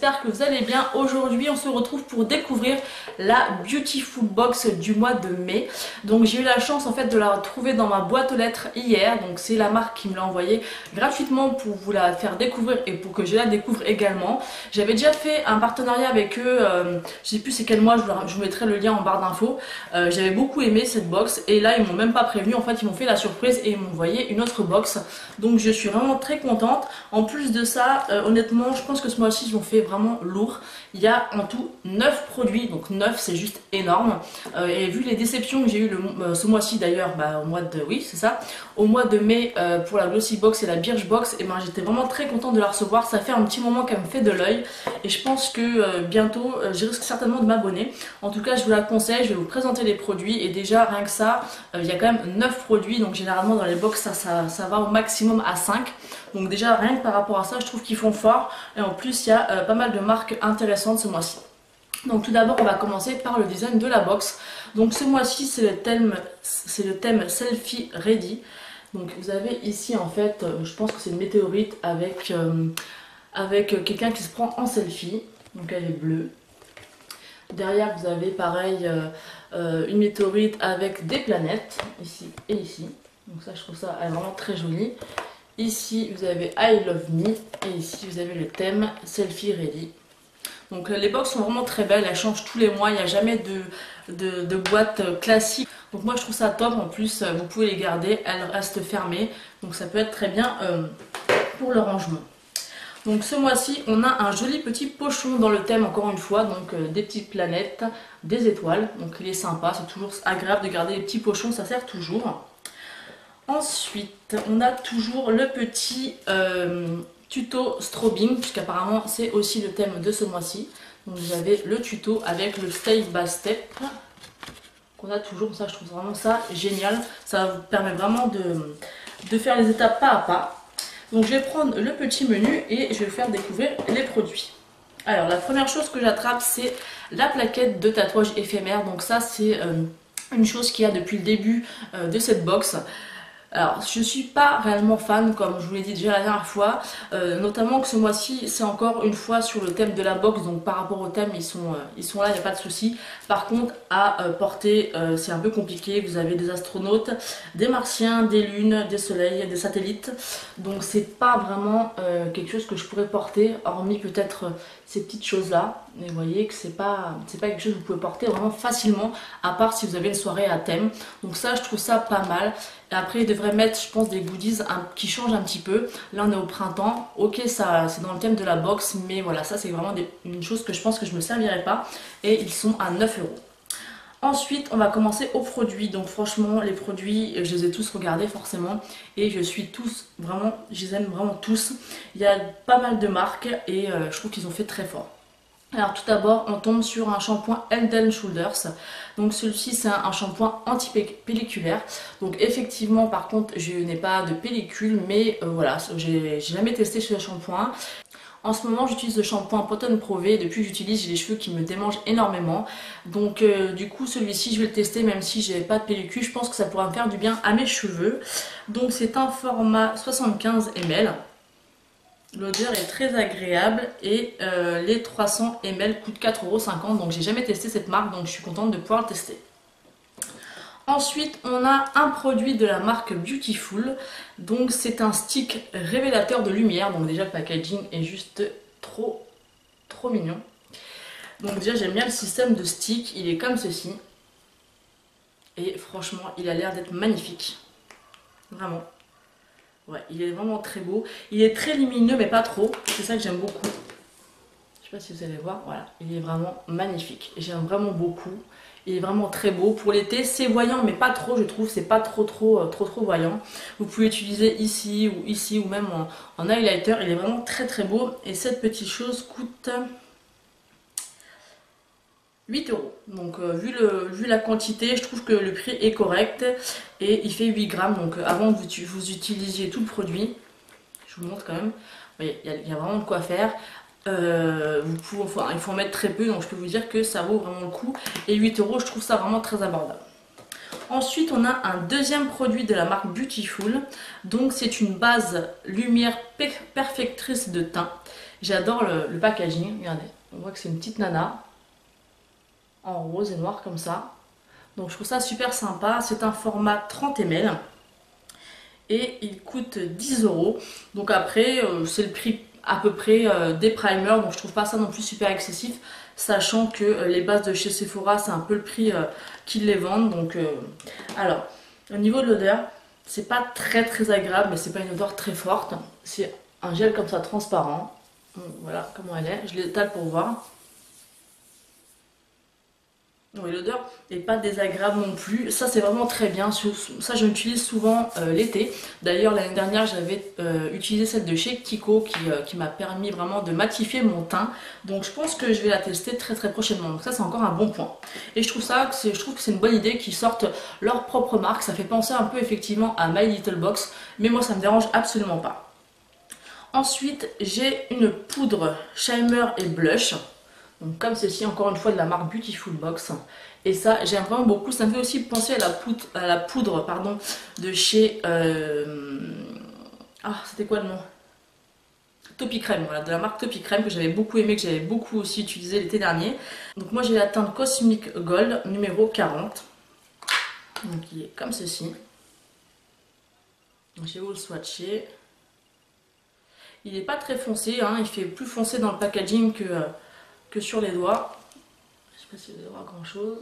j'espère que vous allez bien. Aujourd'hui on se retrouve pour découvrir la Beautiful Box du mois de mai. Donc j'ai eu la chance en fait de la trouver dans ma boîte aux lettres hier. Donc c'est la marque qui me l'a envoyée gratuitement pour vous la faire découvrir et pour que je la découvre également. J'avais déjà fait un partenariat avec eux, je sais plus c'est quel mois, je vous mettrai le lien en barre d'infos. J'avais beaucoup aimé cette box et là ils m'ont même pas prévenu, en fait ils m'ont fait la surprise et ils m'ont envoyé une autre box. Donc je suis vraiment très contente. En plus de ça, honnêtement, je pense que ce mois-ci, ils ont fait vraiment lourd. Il y a en tout 9 produits, donc 9, c'est juste énorme. Et vu les déceptions que j'ai eues ce mois-ci d'ailleurs, au mois de, oui, c'est ça, au mois de mai pour la Glossy Box et la Birchbox, et ben j'étais vraiment très contente de la recevoir. Ça fait un petit moment qu'elle me fait de l'œil et je pense que bientôt, je risque certainement de m'abonner. En tout cas, je vous la conseille, je vais vous présenter les produits et déjà rien que ça, il y a quand même 9 produits, donc généralement dans les box, ça va au maximum à 5. Donc déjà rien que par rapport à ça, je trouve qu'ils font fort et en plus il y a pas mal de marques intéressantes ce mois-ci. Donc tout d'abord on va commencer par le design de la box. Donc ce mois-ci c'est le thème Selfie Ready. Donc vous avez ici en fait, je pense que c'est une météorite avec quelqu'un qui se prend en selfie. Donc elle est bleue. Derrière vous avez pareil une météorite avec des planètes ici et ici. Donc ça je trouve ça vraiment très joli. Ici vous avez I Love Me et ici vous avez le thème Selfie Ready. Donc les box sont vraiment très belles, elles changent tous les mois, il n'y a jamais de boîte classique. Donc moi je trouve ça top, en plus vous pouvez les garder, elles restent fermées. Donc ça peut être très bien pour le rangement. Donc ce mois-ci on a un joli petit pochon dans le thème encore une fois, donc des petites planètes, des étoiles. Donc il est sympa, c'est toujours agréable de garder les petits pochons, ça sert toujours. Ensuite, on a toujours le petit tuto strobing, puisqu'apparemment c'est aussi le thème de ce mois-ci. Donc vous avez le tuto avec le step by step qu'on a toujours, ça je trouve vraiment ça génial. Ça vous permet vraiment de faire les étapes pas à pas. Donc je vais prendre le petit menu et je vais vous faire découvrir les produits. Alors la première chose que j'attrape c'est la plaquette de tatouage éphémère. Donc ça c'est une chose qu'il y a depuis le début de cette box. Alors je suis pas réellement fan comme je vous l'ai dit déjà la dernière fois, notamment que ce mois-ci c'est encore une fois sur le thème de la box, donc par rapport au thème ils sont là, il n'y a pas de souci. Par contre à porter c'est un peu compliqué, vous avez des astronautes, des martiens, des lunes, des soleils, des satellites, donc c'est pas vraiment quelque chose que je pourrais porter, hormis peut-être ces petites choses là, mais vous voyez que c'est pas quelque chose que vous pouvez porter vraiment facilement, à part si vous avez une soirée à thème. Donc ça je trouve ça pas mal. Et après ils devraient mettre je pense des goodies qui changent un petit peu. Là on est au printemps, ok ça c'est dans le thème de la box, mais voilà ça c'est vraiment une chose que je pense que je me servirai pas, et ils sont à 9 €. Ensuite on va commencer aux produits. Donc franchement les produits je les ai tous regardés forcément et je suis tous vraiment, je les aime vraiment tous. Il y a pas mal de marques et je trouve qu'ils ont fait très fort. Alors tout d'abord on tombe sur un shampoing Head & Shoulders. Donc celui-ci c'est un shampoing anti-pelliculaire. Donc effectivement par contre je n'ai pas de pellicule, mais voilà, j'ai jamais testé ce shampoing. En ce moment j'utilise le shampoing Proton Pro V. Depuis que j'utilise j'ai les cheveux qui me démangent énormément. Donc du coup celui-ci je vais le tester même si j'ai pas de pellicule. Je pense que ça pourra me faire du bien à mes cheveux. Donc c'est un format 75 ml. L'odeur est très agréable et les 300 ml coûtent 4,50 €. Donc j'ai jamais testé cette marque, donc je suis contente de pouvoir le tester. Ensuite on a un produit de la marque Beautiful. Donc c'est un stick révélateur de lumière. Donc déjà le packaging est juste trop mignon. Donc déjà j'aime bien le système de stick, il est comme ceci. Et franchement il a l'air d'être magnifique. Vraiment. Ouais, il est vraiment très beau. Il est très lumineux mais pas trop. C'est ça que j'aime beaucoup. Je sais pas si vous allez voir. Voilà, il est vraiment magnifique. J'aime vraiment beaucoup. Il est vraiment très beau. Pour l'été, c'est voyant mais pas trop, je trouve. C'est pas trop voyant. Vous pouvez utiliser ici ou même en highlighter. Il est vraiment très beau. Et cette petite chose coûte 8 €. Donc vu la quantité, je trouve que le prix est correct et il fait 8 grammes. Donc avant que vous utilisiez tout le produit, je vous montre quand même, il y a vraiment de quoi faire. Il faut en mettre très peu, donc je peux vous dire que ça vaut vraiment le coup. Et 8 €, je trouve ça vraiment très abordable. Ensuite on a un deuxième produit de la marque Beautiful. Donc c'est une base lumière perfectrice de teint. J'adore le packaging, regardez, on voit que c'est une petite nana en rose et noir comme ça. Donc je trouve ça super sympa, c'est un format 30 ml et il coûte 10 €. Donc après c'est le prix à peu près des primers, donc je trouve pas ça non plus super excessif, sachant que les bases de chez Sephora c'est un peu le prix qu'ils les vendent. Donc alors au niveau de l'odeur, c'est pas très agréable, mais c'est pas une odeur très forte. C'est un gel comme ça transparent. Donc, voilà comment elle est, je l'étale pour voir. Oui, l'odeur n'est pas désagréable non plus. Ça, c'est vraiment très bien. Ça, je l'utilise souvent l'été. D'ailleurs, l'année dernière, j'avais utilisé celle de chez Kiko qui m'a permis vraiment de matifier mon teint. Donc, je pense que je vais la tester très prochainement. Donc, ça, c'est encore un bon point. Et je trouve que c'est une bonne idée qu'ils sortent leur propre marque. Ça fait penser un peu effectivement à My Little Box. Mais moi, ça me dérange absolument pas. Ensuite, j'ai une poudre Shimmer et Blush. Donc comme ceci, encore une fois de la marque Beautiful Box. Et ça, j'aime vraiment beaucoup. Ça me fait aussi penser à la poudre pardon, de chez... Ah, c'était quoi le nom? Topi Crème, voilà, de la marque Topi Crème que j'avais beaucoup aimé, que j'avais beaucoup aussi utilisé l'été dernier. Donc moi j'ai la teinte Cosmic Gold numéro 40. Donc il est comme ceci. Donc je vais vous le swatcher. Il n'est pas très foncé, hein, il fait plus foncé dans le packaging que sur les doigts. Je sais pas si vous allez voir grand chose.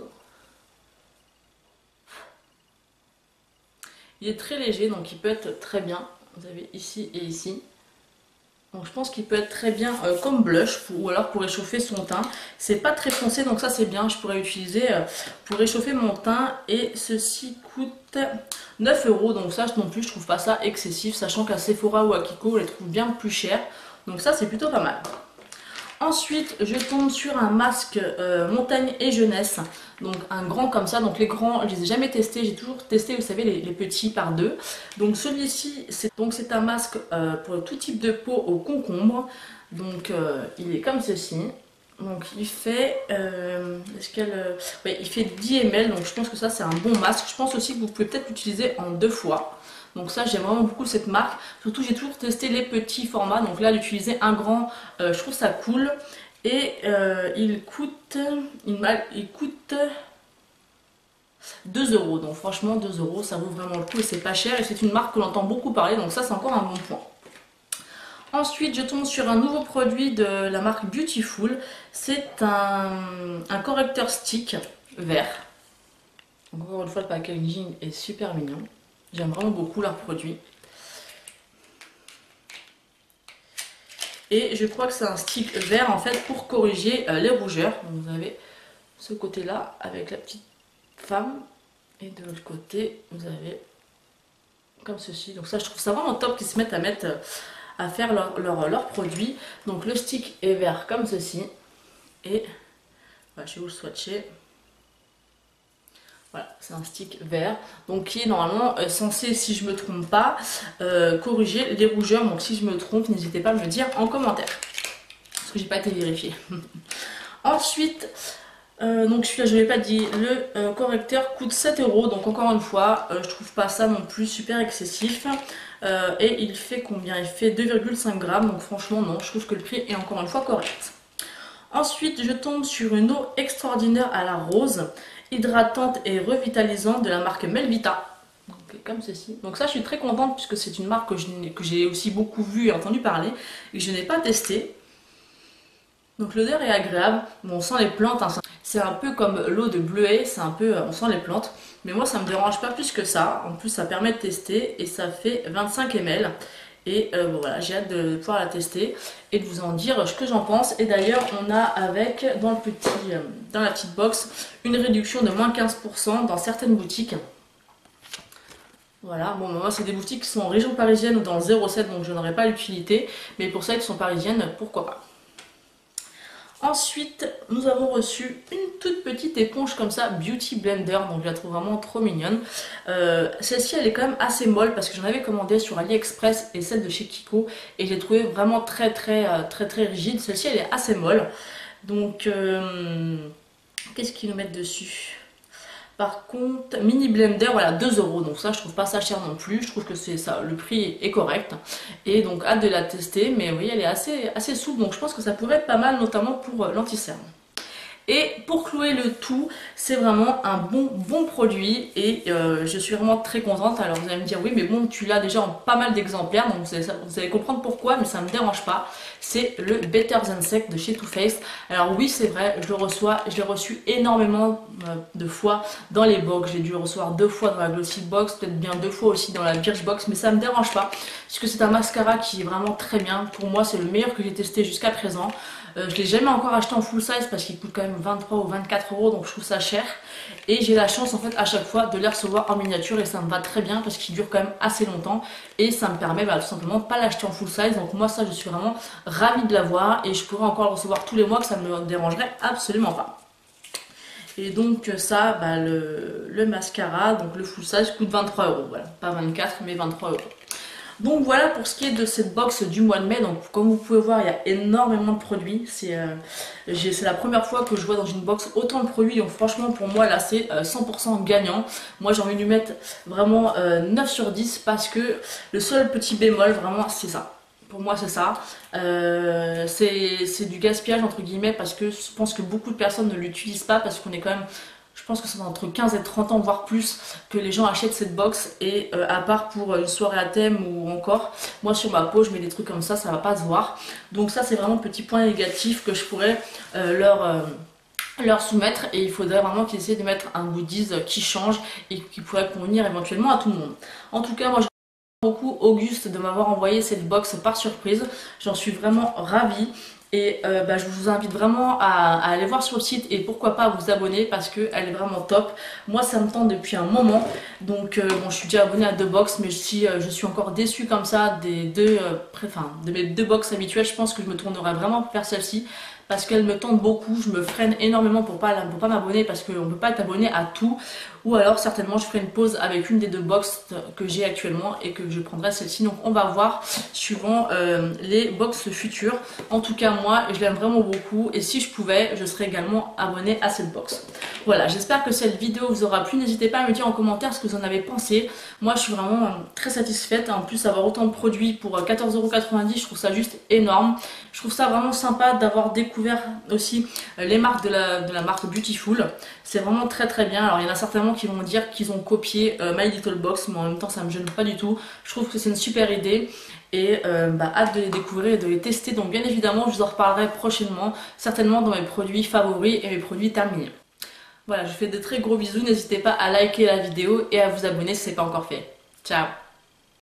Il est très léger, donc il peut être très bien. Vous avez ici et ici. Donc je pense qu'il peut être très bien comme blush ou alors pour réchauffer son teint. C'est pas très foncé, donc ça c'est bien. Je pourrais l'utiliser pour réchauffer mon teint. Et ceci coûte 9 €. Donc ça non plus, je trouve pas ça excessif. Sachant qu'à Sephora ou à Kiko, on les trouve bien plus chers. Donc ça c'est plutôt pas mal. Ensuite, je tombe sur un masque montagne et jeunesse, donc un grand comme ça. Donc les grands, je les ai jamais testés, j'ai toujours testé, vous savez, les petits par deux. Donc celui-ci, c'est un masque pour tout type de peau au concombre. Donc il est comme ceci. Donc il fait, il fait 10 ml, donc je pense que ça c'est un bon masque. Je pense aussi que vous pouvez peut-être l'utiliser en 2 fois. Donc ça j'aime vraiment beaucoup cette marque. Surtout j'ai toujours testé les petits formats. Donc là d'utiliser un grand, je trouve ça cool. Et il coûte 2 €. Donc franchement 2 € ça vaut vraiment le coup et c'est pas cher. Et c'est une marque que l'on entend beaucoup parler. Donc ça c'est encore un bon point. Ensuite, je tombe sur un nouveau produit de la marque Beautiful. C'est un correcteur stick vert. Encore une fois, le packaging est super mignon. J'aime vraiment beaucoup leurs produits. Et je crois que c'est un stick vert en fait pour corriger les rougeurs. Donc vous avez ce côté-là avec la petite femme. Et de l'autre côté, vous avez comme ceci. Donc ça, je trouve ça vraiment top qu'ils se mettent à faire leurs produits. Donc le stick est vert comme ceci. Et voilà, je vais vous le swatcher. Voilà, c'est un stick vert, donc qui est normalement censé, si je ne me trompe pas, corriger les rougeurs. Donc si je me trompe, n'hésitez pas à me le dire en commentaire, parce que j'ai pas été vérifiée. Ensuite, donc celui-là je ne l'ai pas dit, le correcteur coûte 7 €. Donc encore une fois, je trouve pas ça non plus super excessif. Et il fait combien? Il fait 2,5 g, donc franchement non, je trouve que le prix est encore une fois correct. Ensuite, je tombe sur une eau extraordinaire à la rose, hydratante et revitalisante de la marque Melvita. Donc, comme ceci. Donc ça, je suis très contente puisque c'est une marque que j'ai aussi beaucoup vue et entendu parler et que je n'ai pas testé. Donc l'odeur est agréable. Bon, on sent les plantes, hein. C'est un peu comme l'eau de bleuet, c'est un peu, on sent les plantes. Mais moi, ça me dérange pas plus que ça. En plus, ça permet de tester et ça fait 25 ml. Et bon, voilà, j'ai hâte de pouvoir la tester et de vous en dire ce que j'en pense. Et d'ailleurs, on a avec, dans la petite box, une réduction de moins 15% dans certaines boutiques. Voilà, bon, moi, c'est des boutiques qui sont en région parisienne ou dans le 07, donc je n'aurai pas l'utilité. Mais pour celles qui sont parisiennes, pourquoi pas. Ensuite, nous avons reçu une toute petite éponge comme ça, Beauty Blender, donc je la trouve vraiment trop mignonne. Celle-ci, elle est quand même assez molle parce que j'en avais commandé sur AliExpress et celle de chez Kiko et je l'ai trouvée vraiment très rigide. Celle-ci, elle est assez molle. Donc, qu'est-ce qu'ils nous mettent dessus? Par contre, mini blender, voilà, 2 euros. Donc ça, je trouve pas ça cher non plus. Je trouve que c'est ça, le prix est correct. Et donc, hâte de la tester. Mais oui, elle est assez souple. Donc je pense que ça pourrait être pas mal, notamment pour l'anti-cerne. Et pour clouer le tout, c'est vraiment un bon produit et je suis vraiment très contente. Alors vous allez me dire oui mais bon tu l'as déjà en pas mal d'exemplaires donc vous allez comprendre pourquoi mais ça me dérange pas. C'est le Better Than Sex de chez Too Faced. Alors oui c'est vrai, je l'ai reçu énormément de fois dans les box. J'ai dû le recevoir 2 fois dans la Glossy Box, peut-être bien 2 fois aussi dans la Birchbox mais ça me dérange pas puisque c'est un mascara qui est vraiment très bien. Pour moi c'est le meilleur que j'ai testé jusqu'à présent. Je l'ai jamais encore acheté en full size parce qu'il coûte quand même 23 ou 24 euros donc je trouve ça cher. Et j'ai la chance en fait à chaque fois de les recevoir en miniature et ça me va très bien parce qu'il dure quand même assez longtemps. Et ça me permet tout simplement de pas l'acheter en full size. Donc moi ça je suis vraiment ravie de l'avoir et je pourrais encore le recevoir tous les mois que ça ne me dérangerait absolument pas. Et donc ça, le mascara, donc le full size coûte 23 euros. Voilà, pas 24 mais 23 euros. Donc voilà pour ce qui est de cette box du mois de mai. Donc comme vous pouvez voir il y a énormément de produits. C'est la première fois que je vois dans une box autant de produits. Donc franchement pour moi là c'est 100% gagnant. Moi j'ai envie de lui mettre vraiment 9 sur 10 parce que le seul petit bémol vraiment c'est ça. Pour moi c'est ça. C'est du gaspillage entre guillemets parce que je pense que beaucoup de personnes ne l'utilisent pas parce qu'on est quand même... Je pense que c'est entre 15 et 30 ans, voire plus, que les gens achètent cette box. Et à part pour une soirée à thème ou encore, moi sur ma peau, je mets des trucs comme ça va pas se voir. Donc ça, c'est vraiment le petit point négatif que je pourrais leur soumettre. Et il faudrait vraiment qu'ils essaient de mettre un goodies qui change et qui pourrait convenir éventuellement à tout le monde. En tout cas, moi, je remercie beaucoup Auguste de m'avoir envoyé cette box par surprise. J'en suis vraiment ravie. Et je vous invite vraiment à aller voir sur le site et pourquoi pas à vous abonner parce qu'elle est vraiment top. Moi ça me tente depuis un moment. Donc bon, je suis déjà abonnée à 2 box mais si je suis encore déçue comme ça de mes 2 box habituelles, je pense que je me tournerai vraiment vers celle-ci. Parce qu'elle me tente beaucoup, je me freine énormément pour pas m'abonner parce qu'on ne peut pas être abonné à tout. Ou alors certainement je ferai une pause avec une des 2 box que j'ai actuellement et que je prendrai celle-ci. Donc on va voir suivant les box futures. En tout cas moi je l'aime vraiment beaucoup et si je pouvais je serais également abonnée à cette box. Voilà, j'espère que cette vidéo vous aura plu. N'hésitez pas à me dire en commentaire ce que vous en avez pensé. Moi je suis vraiment très satisfaite. En plus avoir autant de produits pour 14,90 €, je trouve ça juste énorme. Je trouve ça vraiment sympa d'avoir découvert aussi les marques de la marque Beautiful. C'est vraiment très bien. Alors il y en a certainement qui vont dire qu'ils ont copié My Little Box, mais en même temps ça me gêne pas du tout. Je trouve que c'est une super idée. Et hâte de les découvrir et de les tester. Donc bien évidemment je vous en reparlerai prochainement, certainement dans mes produits favoris et mes produits terminés. Voilà, je vous fais de très gros bisous. N'hésitez pas à liker la vidéo et à vous abonner si ce n'est pas encore fait. Ciao!